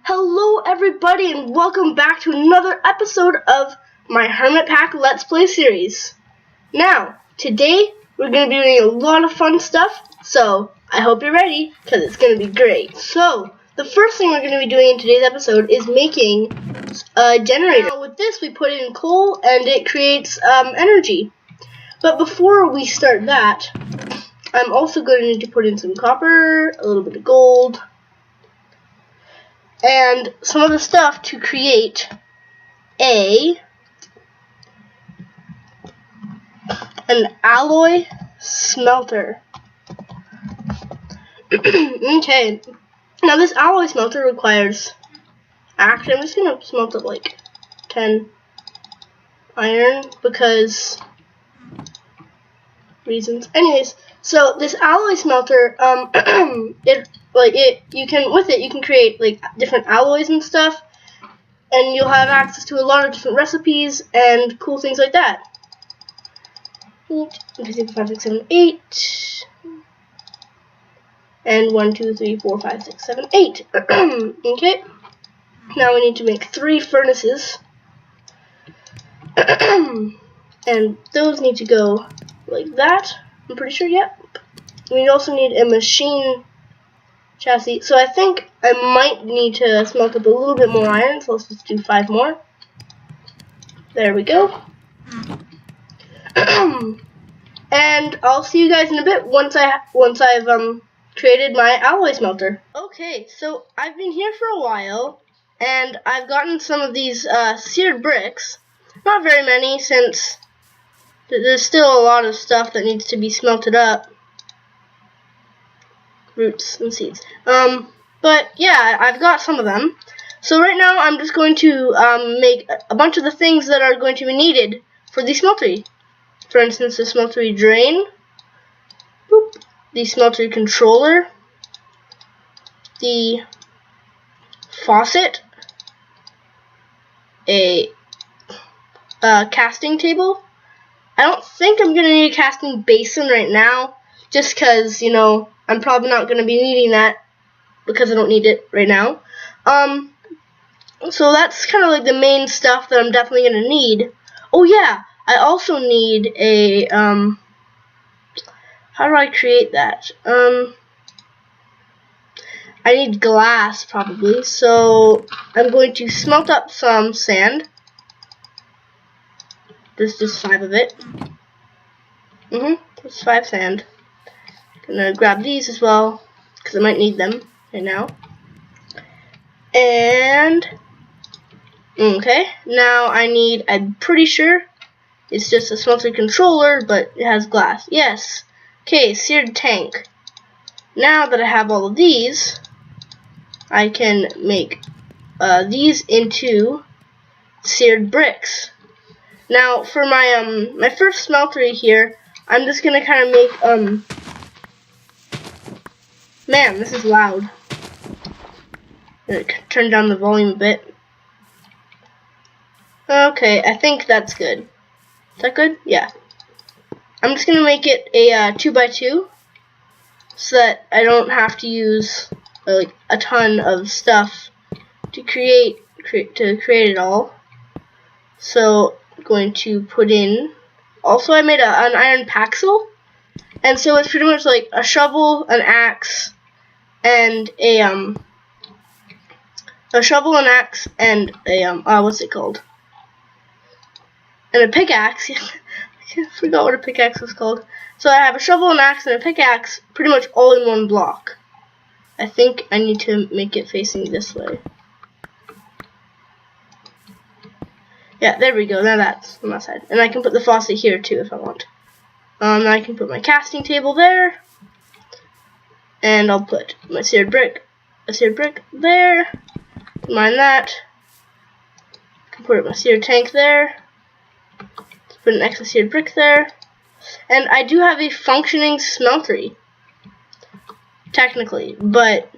Hello everybody and welcome back to another episode of my HermitPack Let's Play series. Now, today we're going to be doing a lot of fun stuff, so I hope you're ready because it's going to be great. So, the first thing we're going to be doing in today's episode is making a generator. Now, with this we put in coal and it creates energy. But before we start that, I'm also going to need to put in some copper, a little bit of gold, and some of the stuff to create an alloy smelter. Okay, now this alloy smelter requires, actually I'm just going to smelt up like 10 iron because reasons. Anyways, so this alloy smelter, you can create like different alloys and stuff, and you'll have access to a lot of different recipes and cool things like that. 5, 6, 7, 8, and 1, 2, 3, 4, 5, 6, 7, 8. Okay. Now we need to make 3 furnaces, and those need to go like that. I'm pretty sure. Yep. We also need a machine chassis, so I think I might need to smelt up a little bit more iron, so let's just do 5 more. There we go. And I'll see you guys in a bit once I've created my alloy smelter. Okay, so I've been here for a while, and I've gotten some of these seared bricks. Not very many, since there's still a lot of stuff that needs to be smelted up. Roots and seeds. But yeah, I've got some of them. So right now I'm just going to make a bunch of the things that are going to be needed for the smeltery. For instance, the smeltery drain, boop, the smeltery controller, the faucet, a casting table. I don't think I'm going to need a casting basin right now, just because, you know, I'm probably not going to be needing that because I don't need it right now. So that's kind of like the main stuff that I'm definitely going to need. Oh yeah, I also need a, how do I create that? I need glass probably, so I'm going to smelt up some sand. There's just 5 of it. There's 5 sand. Gonna grab these as well, because I might need them right now. And, okay, now I need, I'm pretty sure, it's just a smelter controller, but it has glass. Yes. Okay, seared tank. Now that I have all of these, I can make these into seared bricks. Now, for my my first smeltery here, I'm just gonna kind of make Man, this is loud. Turn down the volume a bit. Okay, I think that's good. Is that good? Yeah. I'm just gonna make it a 2x2, so that I don't have to use like a ton of stuff to create it all. So I'm going to put in. Also, I made an iron paxel, and so it's pretty much like a shovel, an axe, and a shovel, an axe, and a what's it called? And a pickaxe. I forgot what a pickaxe was called. So I have a shovel, an axe, and a pickaxe, pretty much all in one block. I think I need to make it facing this way. Yeah, there we go. Now that's on that side, and I can put the faucet here too if I want. I can put my casting table there. And I'll put my a seared brick there. Mine that. I can put my seared tank there. Put an extra seared brick there. And I do have a functioning smeltery, technically, but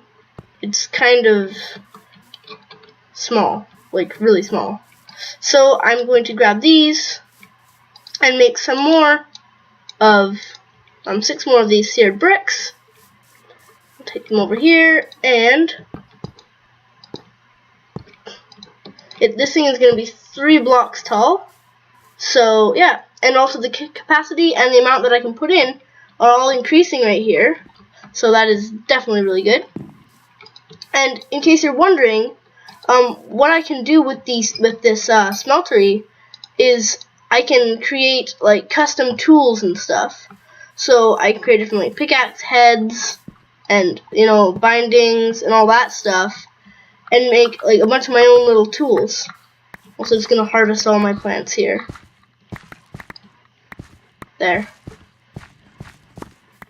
it's kind of small, like really small. So I'm going to grab these and make some more of 6 more of these seared bricks. Take them over here and This thing is going to be 3 blocks tall. So yeah, and also the capacity and the amount that I can put in are all increasing right here. So that is definitely really good. And in case you're wondering, what I can do with this smeltery is I can create like custom tools and stuff. So I created from like pickaxe heads and bindings and all that stuff, and make like a bunch of my own little tools. Also, just gonna harvest all my plants here. There.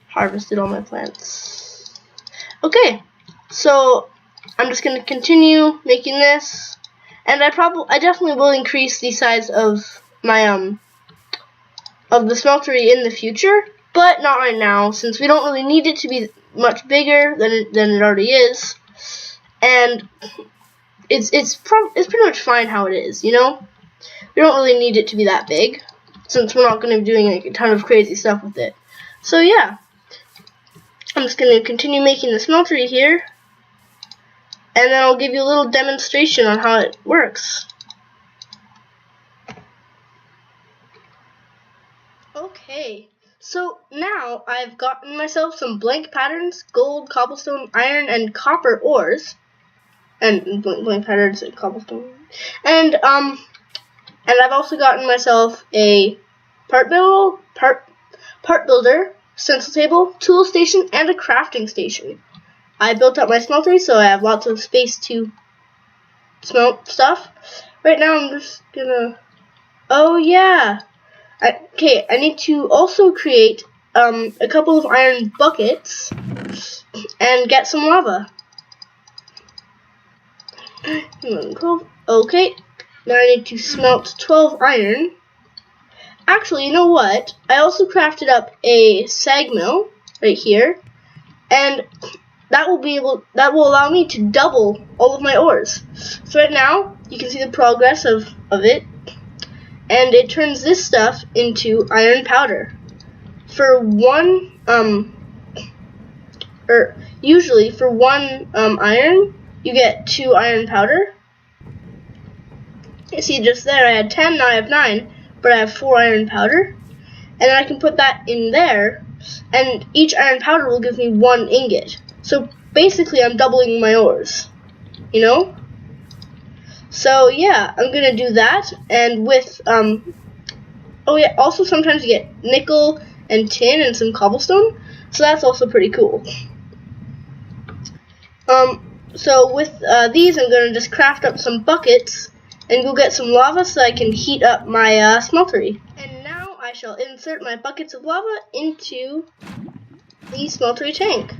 Harvested all my plants. Okay, so I'm just gonna continue making this, and I definitely will increase the size of my of the smeltery in the future, but not right now, since we don't really need it to be much bigger than it already is, and it's pretty much fine how it is. We don't really need it to be that big, since we're not going to be doing like a ton of crazy stuff with it. So yeah, I'm just going to continue making the smeltery here, and then I'll give you a little demonstration on how it works. Okay, so now I've gotten myself some blank patterns, gold, cobblestone, iron, and copper ores, and blank patterns and cobblestone, and I've also gotten myself a part builder, stencil table, tool station, and a crafting station. I built up my smeltery, so I have lots of space to smelt stuff. Right now I'm just gonna, oh yeah, okay, I need to also create a couple of iron buckets and get some lava. Okay, now I need to smelt 12 iron. Actually, you know what? I also crafted up a sag mill right here, and that will allow me to double all of my ores. So right now, you can see the progress of it, and it turns this stuff into iron powder. For one usually for one iron, you get 2 iron powder. You see just there, I had 10, now I have 9, but I have 4 iron powder, and then I can put that in there, and each iron powder will give me 1 ingot. So basically I'm doubling my ores, So yeah, I'm gonna do that, and with oh yeah, also sometimes you get nickel and tin and some cobblestone, so that's also pretty cool. So with these, I'm gonna just craft up some buckets and go get some lava so I can heat up my smeltery. And now I shall insert my buckets of lava into the smeltery tank.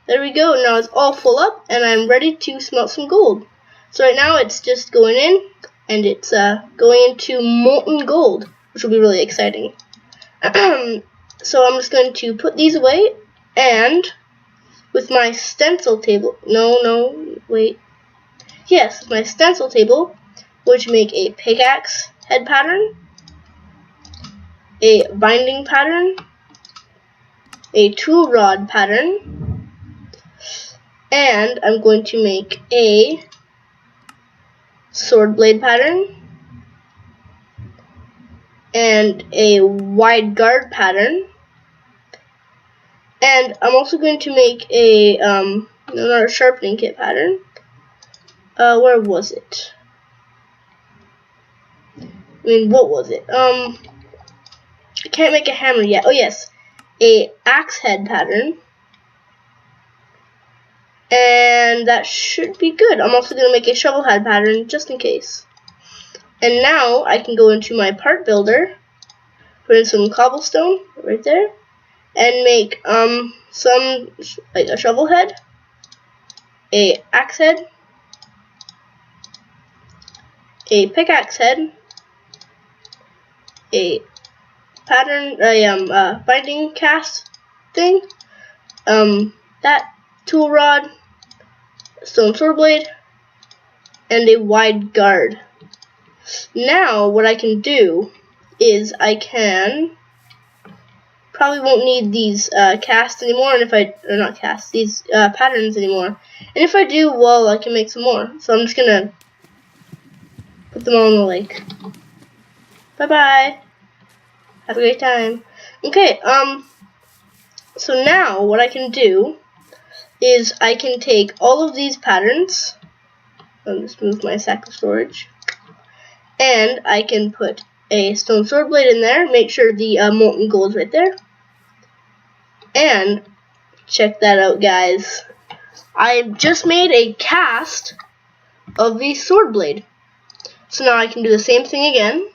There we go, now it's all full up and I'm ready to smelt some gold. So right now it's just going in, and it's going into molten gold, which will be really exciting. So I'm just going to put these away, and with my stencil table, yes, my stencil table, which make a pickaxe head pattern, a binding pattern, a tool rod pattern, and I'm going to make a sword blade pattern, and a wide guard pattern, and I'm also going to make a another sharpening kit pattern. Where was it? What was it? I can't make a hammer yet. Oh yes, a axe head pattern, and that should be good. I'm also going to make a shovel head pattern just in case. And now I can go into my part builder, put in some cobblestone right there, and make some, like a shovel head, a axe head, a pickaxe head, a pattern, binding cast thing, that tool rod, stone sword blade, and a wide guard. Now what I can do is I can probably won't need these casts anymore, and these patterns anymore. And if I do, well, I can make some more. So I'm just gonna put them all in the lake. Bye-bye. Have a great time. Okay, so now what I can do is I can take all of these patterns. I'll just move my sack of storage. And I can put a stone sword blade in there. Make sure the molten gold is right there. And check that out, guys. I just made a cast of the sword blade. So now I can do the same thing again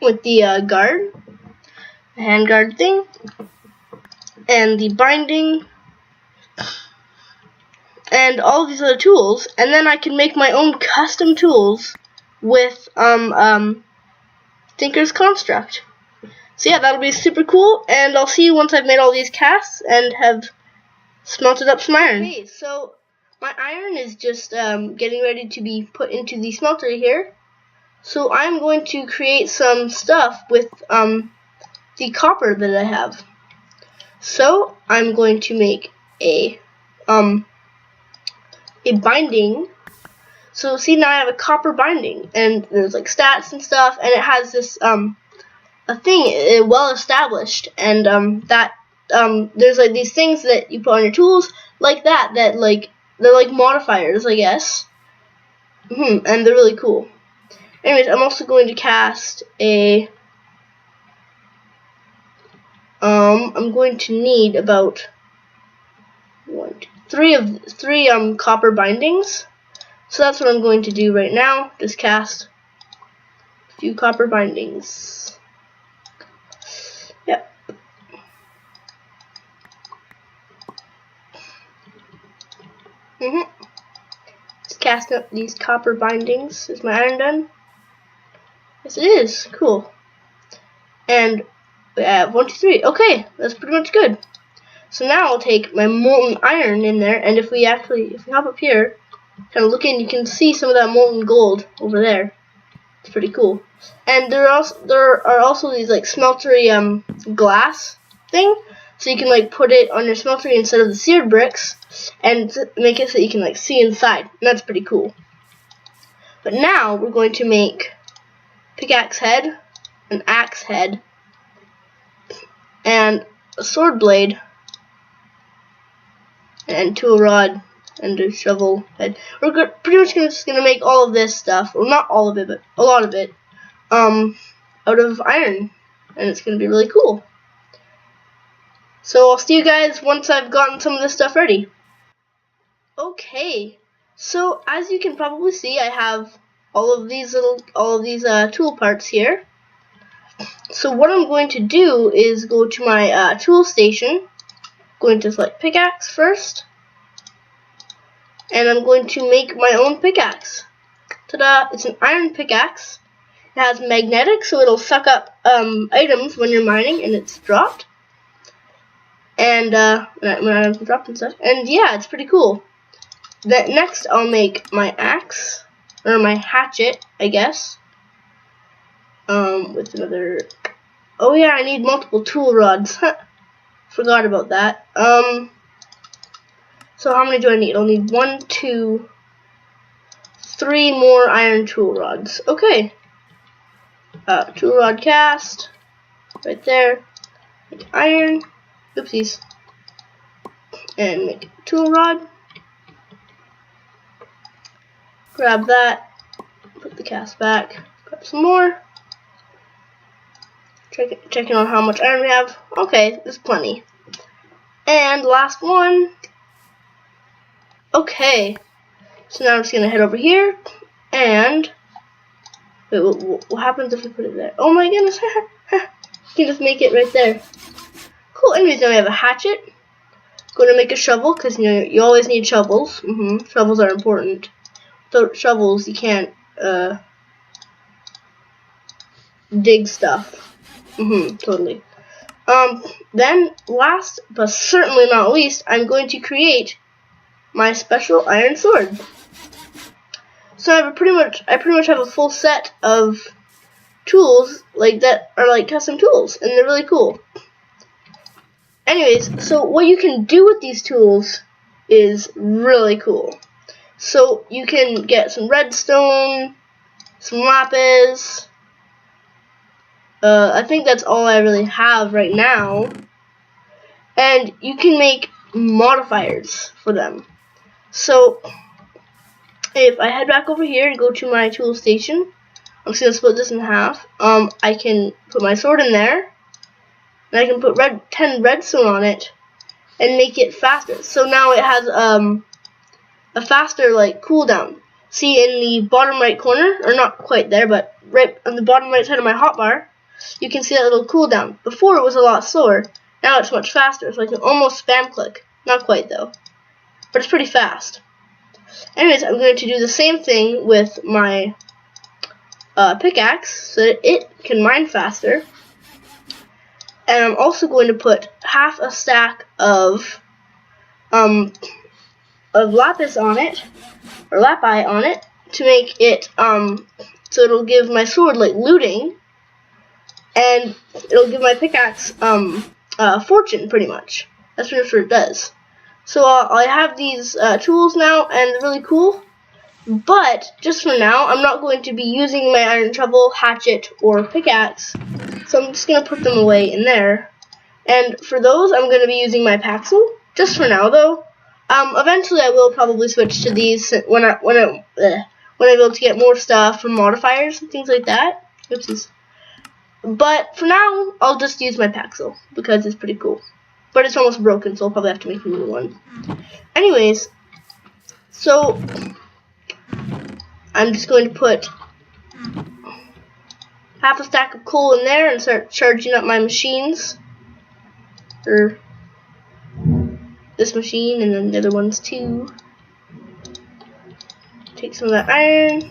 with the guard, the hand guard thing, and the binding, and all of these other tools, and then I can make my own custom tools with Tinker's Construct. So yeah, that'll be super cool, and I'll see you once I've made all these casts and have smelted up some iron. Okay, so my iron is just getting ready to be put into the smelter here. So I'm going to create some stuff with the copper that I have. So I'm going to make a binding. So see, now I have a copper binding, and there's like stats and stuff, and it has this a thing well established, and there's like these things that you put on your tools like that like they're like modifiers, I guess. And they're really cool. Anyways, I'm also going to cast a I'm going to need about three copper bindings. So that's what I'm going to do right now. Just cast a few copper bindings. Yep. Just casting up these copper bindings. Is my iron done? Yes, it is. Cool. And we have 1, 2, 3. Okay, that's pretty much good. So now I'll take my molten iron in there, and if we hop up here, kind of look in, you can see some of that molten gold over there. It's pretty cool. And there are also these like smeltery glass thing, so you can like put it on your smeltery instead of the seared bricks, and make it so you can like see inside. And that's pretty cool. But now we're going to make pickaxe head, an axe head, and a sword blade, and tool rod, and a shovel head. We're pretty much just gonna make all of this stuff, well, not all of it, but a lot of it, out of iron, and it's gonna be really cool. So I'll see you guys once I've gotten some of this stuff ready. Okay, so as you can probably see, I have all of these tool parts here. So what I'm going to do is go to my tool station. Going to select pickaxe first, and I'm going to make my own pickaxe. Ta-da! It's an iron pickaxe. It has magnetic, so it'll suck up items when you're mining and it's dropped. And when items are dropped and stuff. And yeah, it's pretty cool. Next, I'll make my axe, or my hatchet, I guess. With another. Oh yeah, I need multiple tool rods. Forgot about that. So how many do I need? I'll need 1, 2, 3 more iron tool rods. Okay. Tool rod cast. Right there. Make iron. Oopsies. And make a tool rod. Grab that. Put the cast back. Grab some more. Checking on how much iron we have. Okay, there's plenty. And last one. Okay. So now I'm just gonna head over here and wait. What happens if we put it there? Oh my goodness! You can just make it right there. Cool. Anyways, now we have a hatchet. Going to make a shovel because you always need shovels. Shovels are important. Without shovels, you can't dig stuff. Totally. Then last but certainly not least, I'm going to create my special iron sword. So I pretty much have a full set of tools like that are like custom tools, and they're really cool. Anyways, so what you can do with these tools is really cool. So you can get some redstone, some lapis. I think that's all I really have right now. And you can make modifiers for them. So if I head back over here and go to my tool station, I'm just gonna split this in half. I can put my sword in there, and I can put 10 redstone on it and make it faster. So now it has a faster like cooldown. See in the bottom right corner, or not quite there, but right on the bottom right side of my hotbar, you can see that little cooldown. Before it was a lot slower. Now it's much faster, so I can almost spam click. Not quite though, but it's pretty fast. Anyways, I'm going to do the same thing with my pickaxe so that it can mine faster. And I'm also going to put half a stack of lapis on it, or lapi on it, to make it so it'll give my sword like looting, and it'll give my pickaxe fortune pretty much. That's pretty much what it does. So I have these tools now, and they're really cool. But just for now, I'm not going to be using my iron shovel, hatchet, or pickaxe. So I'm just gonna put them away in there. And for those, I'm gonna be using my paxel. Just for now, though. Eventually, I will probably switch to these when I'm able to get more stuff from modifiers and things like that. Oopsies. But for now, I'll just use my paxel because it's pretty cool. But it's almost broken, so I'll probably have to make a new one. Anyways, so I'm just going to put half a stack of coal in there and start charging up my machines. Or this machine and then the other ones too. Take some of that iron.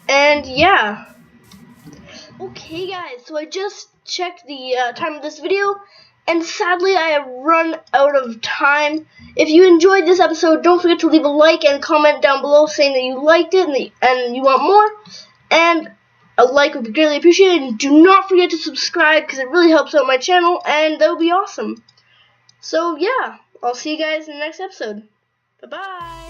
And yeah. Okay guys, so I just checked the time of this video, and sadly I have run out of time. If you enjoyed this episode, don't forget to leave a like and comment down below saying that you liked it and you want more. And a like would be greatly appreciated. And do not forget to subscribe because it really helps out my channel, and that would be awesome. So yeah, I'll see you guys in the next episode. Bye-bye.